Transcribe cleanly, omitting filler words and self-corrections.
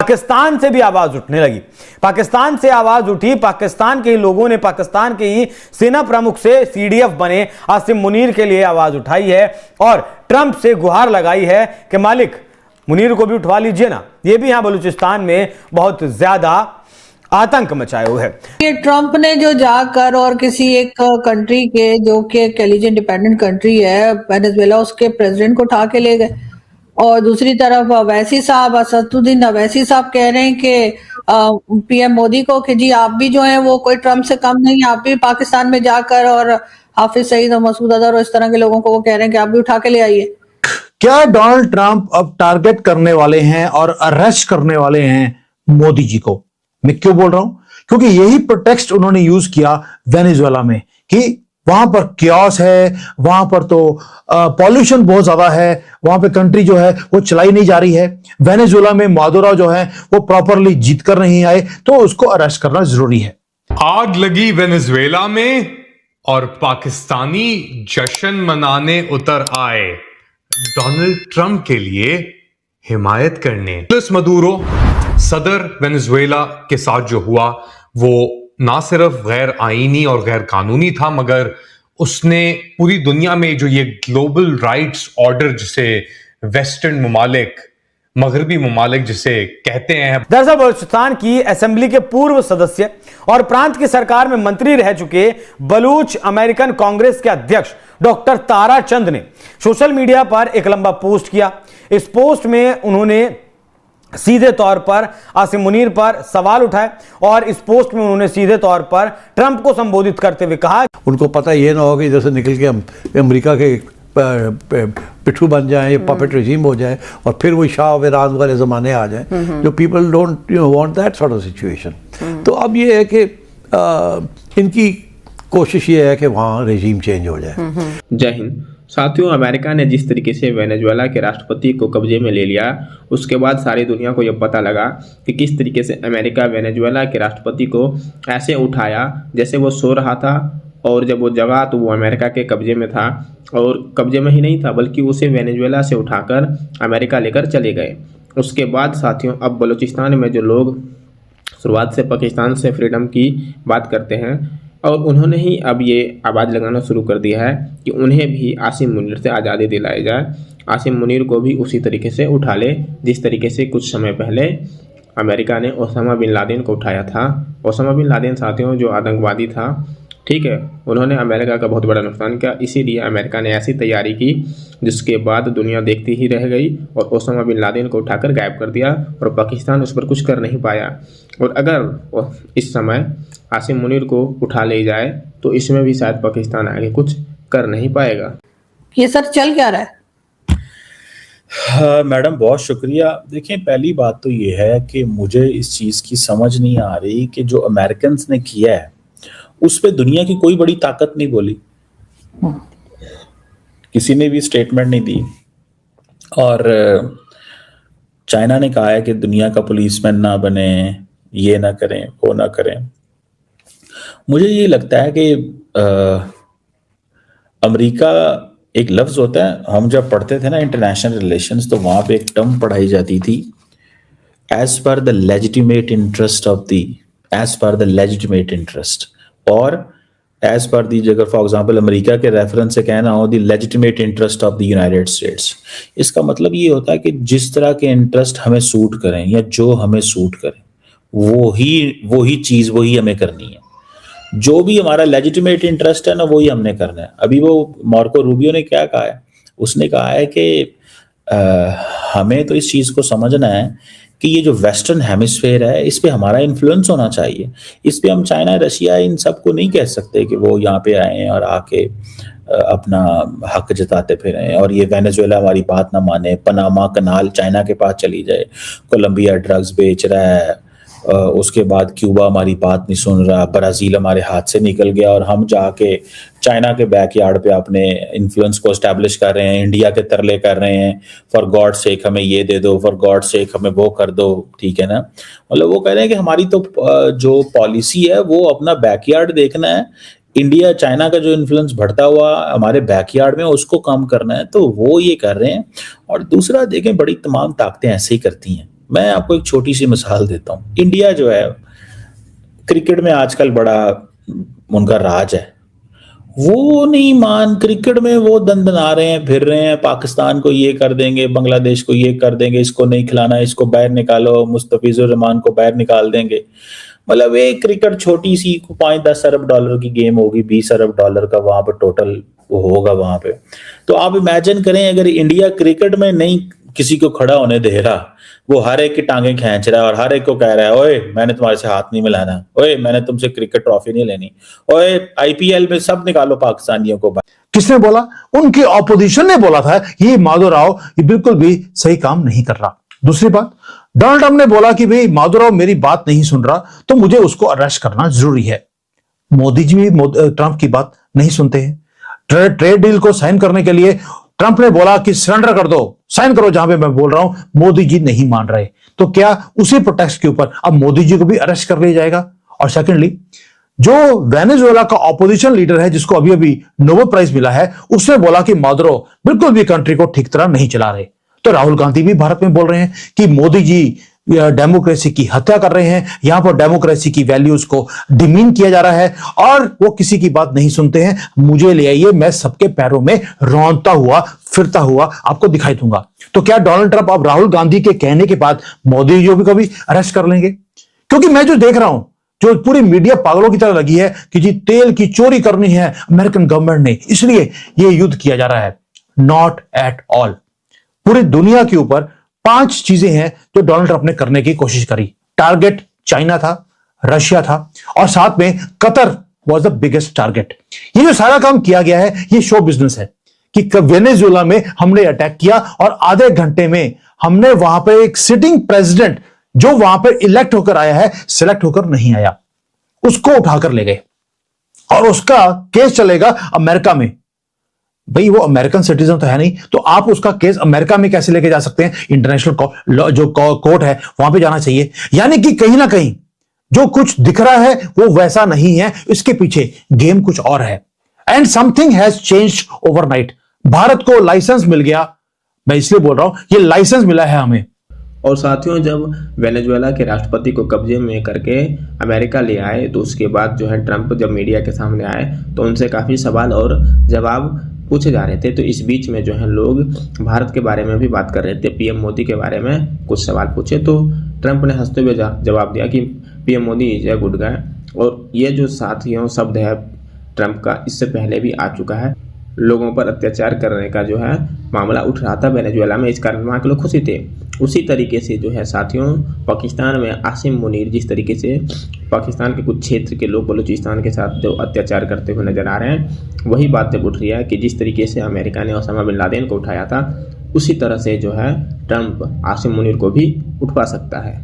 पाकिस्तान से भी आवाज उठने लगी। पाकिस्तान से आवाज उठी। पाकिस्तान के ही लोगों ने पाकिस्तान के ही सेना प्रमुख से सीडीएफ बने आसिम मुनीर के लिए आवाज उठाई है और ट्रंप से गुहार लगाई है कि मालिक मुनीर को भी उठवा लीजिए ना। ये भी यहां बलूचिस्तान में बहुत ज्यादा आतंक मचाए हुए है। ये ट्रंप ने जो जाकर और किसी एक कंट्री के जो कि एलिजेंट इंडिपेंडेंट कंट्री है वेनेजुएला, उसके प्रेसिडेंट को उठा के ले गए। और दूसरी तरफ अवैसी साहब, असदुद्दीन अवैसी साहब कह रहे हैं कि पीएम मोदी को कि जी आप भी जो हैं वो कोई ट्रंप से कम नहीं, आप भी पाकिस्तान में जाकर, और हाफिज सईद और मसूद अजहर और इस तरह के लोगों को वो कह रहे हैं कि आप भी उठा के ले आइए। क्या डोनाल्ड ट्रंप अब टारगेट करने वाले हैं और अरेस्ट करने वाले हैं मोदी जी को? मैं क्यों बोल रहा हूं? क्योंकि यही प्रोटेक्स्ट उन्होंने यूज किया वेनेजुएला में कि वहां पर क्योस है, वहां पर तो पॉल्यूशन बहुत ज्यादा है, वहां पे कंट्री जो है वो चलाई नहीं जा रही है। वेनेजुएला में मादुरो जो है वो प्रॉपरली जीत कर नहीं आए, तो उसको अरेस्ट करना जरूरी है। आग लगी वेनेजुएला में और पाकिस्तानी जश्न मनाने उतर आए डोनाल्ड ट्रंप के लिए हिमायत करने। निकोलस मदुरो सदर वेनेजुएला के साथ जो हुआ वो ना सिर्फ गैर आईनी और गैर कानूनी था, मगर उसने पूरी दुनिया में जो ये ग्लोबल राइट्स ऑर्डर जिसे वेस्टर्न ममालिक, मगरबी ममालिक जिसे कहते हैं। दरअसल बलूचिस्तान की असेंबली के पूर्व सदस्य और प्रांत की सरकार में मंत्री रह चुके बलूच अमेरिकन कांग्रेस के अध्यक्ष डॉक्टर तारा चंद ने सोशल मीडिया पर एक लंबा पोस्ट किया। इस पोस्ट में उन्होंने सीधे तौर पर आसिम मुनीर पर सवाल उठाए और इस पोस्ट में उन्होंने सीधे तौर पर ट्रंप को संबोधित करते हुए कहा, उनको पता ये ना हो कि इधर से निकल के हम अमेरिका के पिट्ठू बन जाएं, ये पपेट रेजिम हो जाए और फिर वही शाह ईरान वाले ज़माने आ जाएं। जो people don't want that sort of situation. तो अब ये है कि इनकी कोशिश ये है कि वहाँ रेजिम चेंज हो जाए। जय हिंद साथियों, अमेरिका ने जिस तरीके से वेनेजुएला के राष्ट्रपति को कब्जे में ले लिया, उसके बाद सारी दुनिया को यह पता लगा कि किस तरीके से अमेरिका वेनेजुएला के राष्ट्रपति को ऐसे उठाया जैसे वो सो रहा था, और जब वो जगा तो वो अमेरिका के कब्जे में था, और कब्जे में ही नहीं था बल्कि उसे वेनेजुएला से उठाकर अमेरिका लेकर चले गए। उसके बाद साथियों, अब बलूचिस्तान में जो लोग शुरुआत से पाकिस्तान से फ्रीडम की बात करते हैं, और उन्होंने ही अब ये आवाज़ लगाना शुरू कर दिया है कि उन्हें भी आसिम मुनीर से आज़ादी दिलाई जाए, आसिम मुनीर को भी उसी तरीके से उठा ले जिस तरीके से कुछ समय पहले अमेरिका ने ओसामा बिन लादेन को उठाया था। ओसामा बिन लादेन साथियों जो आतंकवादी था, ठीक है, उन्होंने अमेरिका का बहुत बड़ा नुकसान किया, इसीलिए अमेरिका ने ऐसी तैयारी की जिसके बाद दुनिया देखती ही रह गई और ओसामा बिन लादेन को उठाकर गायब कर दिया और पाकिस्तान उस पर कुछ कर नहीं पाया। और अगर इस समय आसिम मुनीर को उठा ले जाए तो इसमें भी शायद पाकिस्तान आगे कुछ कर नहीं पाएगा। ये सर चल क्या रहा है? मैडम बहुत शुक्रिया। देखिए, पहली बात तो ये है कि मुझे इस चीज़ की समझ नहीं आ रही कि जो अमेरिकन ने किया है उस पे दुनिया की कोई बड़ी ताकत नहीं बोली, किसी ने भी स्टेटमेंट नहीं दी। और चाइना ने कहा है कि दुनिया का पुलिसमैन ना बने, ये ना करें, वो ना करें। मुझे ये लगता है कि अमेरिका एक लफ्ज होता है, हम जब पढ़ते थे ना इंटरनेशनल रिलेशंस, तो वहां पे एक टर्म पढ़ाई जाती थी, as per the legitimate interest of the, as per the legitimate interest, और एज पर दी, अगर फॉर एग्जांपल अमेरिका के रेफरेंस से कहना हो the legitimate interest of the United States, इसका मतलब ये होता है कि जिस तरह के इंटरेस्ट हमें सूट करें या जो हमें सूट करें वही चीज वही हमें करनी है। जो भी हमारा लेजिटिमेट इंटरेस्ट है ना, वही हमने करना है। अभी वो मार्को रूबियो ने क्या कहा है, उसने कहा है कि हमें तो इस चीज को समझना है कि ये जो वेस्टर्न हेमिस्फेयर है इस पे हमारा इन्फ्लुएंस होना चाहिए। इस पे हम चाइना, रशिया, इन सबको नहीं कह सकते कि वो यहाँ पे आए और आके अपना हक जताते फिरें और ये वेनेजुएला हमारी बात ना माने, पनामा कनाल चाइना के पास चली जाए, कोलंबिया ड्रग्स बेच रहा है, उसके बाद क्यूबा हमारी बात नहीं सुन रहा, ब्राज़ील हमारे हाथ से निकल गया और हम जाके चाइना के बैकयार्ड पे अपने इन्फ्लुएंस को एस्टैब्लिश कर रहे हैं, इंडिया के तरले कर रहे हैं, फॉर गॉड सेक हमें ये दे दो, फॉर गॉड सेक हमें वो कर दो, ठीक है ना। मतलब वो कह रहे हैं कि हमारी तो जो पॉलिसी है वो अपना बैकयार्ड देखना है, इंडिया चाइना का जो इन्फ्लुएंस बढ़ता हुआ हमारे बैकयार्ड में उसको कम करना है, तो वो ये कर रहे हैं। और दूसरा देखें, बड़ी तमाम ताकतें ऐसे ही करती हैं मैं आपको एक छोटी सी मिसाल देता हूँ। इंडिया जो है क्रिकेट में आजकल बड़ा उनका राज है। वो नहीं क्रिकेट में वो दंदना रहे हैं, फिर रहे हैं, पाकिस्तान को ये कर देंगे, बांग्लादेश को ये कर देंगे, इसको नहीं खिलाना, इसको बाहर निकालो, मुस्तफिजुर रहमान को बाहर निकाल देंगे। मतलब एक क्रिकेट छोटी सी 5-10 अरब डॉलर की गेम होगी, 20 अरब डॉलर का वहां पर टोटल वो होगा वहां पे। तो आप इमेजिन करें अगर इंडिया क्रिकेट में नहीं किसी को खड़ा होने दे रहा, वो हर एक की टांगे खींच रहा है और हर एक को कह रहा है, ओए मैंने तुम्हारे से हाथ नहीं मिलाना, ओए मैंने तुमसे क्रिकेट ट्रॉफी नहीं लेनी, ओए आईपीएल में सब निकालो पाकिस्तानियों को। किसने बोला? उनकी ऑपोजिशन ने बोला था ये माधव राव ये बिल्कुल भी सही काम नहीं कर रहा। दूसरी बात, डोनाल्ड ट्रंप ने बोला कि भाई माधव राव मेरी बात नहीं सुन रहा तो मुझे उसको अरेस्ट करना जरूरी है। मोदी जी भी ट्रंप की बात नहीं सुनते हैं। ट्रेड डील को साइन करने के लिए ट्रंप ने बोला कि सरेंडर कर दो, साइन करो जहां पे मैं बोल रहा हूं, मोदी जी नहीं मान रहे। तो क्या उसी प्रोटेक्स्ट के ऊपर अब मोदी जी को भी अरेस्ट कर लिया जाएगा? और सेकेंडली, जो वेनेजुएला का ऑपोजिशन लीडर है जिसको अभी अभी नोबेल प्राइज मिला है, उसने बोला कि मादुरो बिल्कुल भी कंट्री को ठीक तरह नहीं चला रहे। तो राहुल गांधी भी भारत में बोल रहे हैं कि मोदी जी डेमोक्रेसी की हत्या कर रहे हैं, यहां पर डेमोक्रेसी की वैल्यूज को डिमीन किया जा रहा है और वो किसी की बात नहीं सुनते हैं। मुझे ले आइए, मैं सबके पैरों में रौंदता हुआ फिरता हुआ आपको दिखाई दूंगा। तो क्या डोनाल्ड ट्रंप अब राहुल गांधी के कहने के बाद मोदी जी को भी अरेस्ट कर लेंगे? क्योंकि मैं जो देख रहा हूं, जो पूरी मीडिया पागलों की तरह लगी है कि जी तेल की चोरी करनी है अमेरिकन गवर्नमेंट ने, इसलिए ये युद्ध किया जा रहा है। Not at all. पूरी दुनिया के ऊपर 5 चीजें हैं जो डोनाल्ड ट्रंप ने करने की कोशिश करी। टारगेट चाइना था, रशिया था और साथ में Qatar was the biggest target. ये जो सारा काम किया गया है ये शो बिजनेस है कि वेनेजुएला में हमने अटैक किया और आधे घंटे में हमने वहां पे एक सिटिंग प्रेसिडेंट जो वहां पर इलेक्ट होकर आया है, सिलेक्ट होकर नहीं आया, उसको उठाकर ले गए और उसका केस चलेगा अमेरिका में। भाई वो अमेरिकन सिटीजन तो है नहीं, तो आप उसका केस अमेरिका में कैसे लेके जा सकते हैं? इंटरनेशनल जो कोर्ट है वहां पे जाना चाहिए। यानी कि कहीं ना कहीं जो कुछ दिख रहा है वो वैसा नहीं है, इसके पीछे गेम कुछ और है। And something has changed overnight. Bharat को लाइसेंस मिल गया, मैं इसलिए बोल रहा हूं ये लाइसेंस मिला है हमें। और साथियों, जब वेनेजुएला के राष्ट्रपति को कब्जे में करके अमेरिका ले आए तो उसके बाद जो है ट्रंप जब मीडिया के सामने आए तो उनसे काफ़ी सवाल और जवाब पूछे जा रहे थे। तो इस बीच में जो है लोग भारत के बारे में भी बात कर रहे थे। पीएम मोदी के बारे में कुछ सवाल पूछे तो ट्रंप ने हंसते हुए जवाब दिया कि PM Modi is a good guy. और ये जो साथियों शब्द है ट्रंप का, इससे पहले भी आ चुका है। लोगों पर अत्याचार करने का जो है मामला उठ रहा था वेनेजुएला में, इस कारण वहाँ के लोग खुशी थे। उसी तरीके से जो है साथियों पाकिस्तान में आसिम मुनीर जिस तरीके से पाकिस्तान के कुछ क्षेत्र के लोग बलूचिस्तान के साथ जो अत्याचार करते हुए नजर आ रहे हैं, वही बात जब उठ रही है कि जिस तरीके से अमेरिका ने ओसामा बिन लादेन को उठाया था, उसी तरह से जो है ट्रंप आसिम मुनीर को भी उठवा सकता है।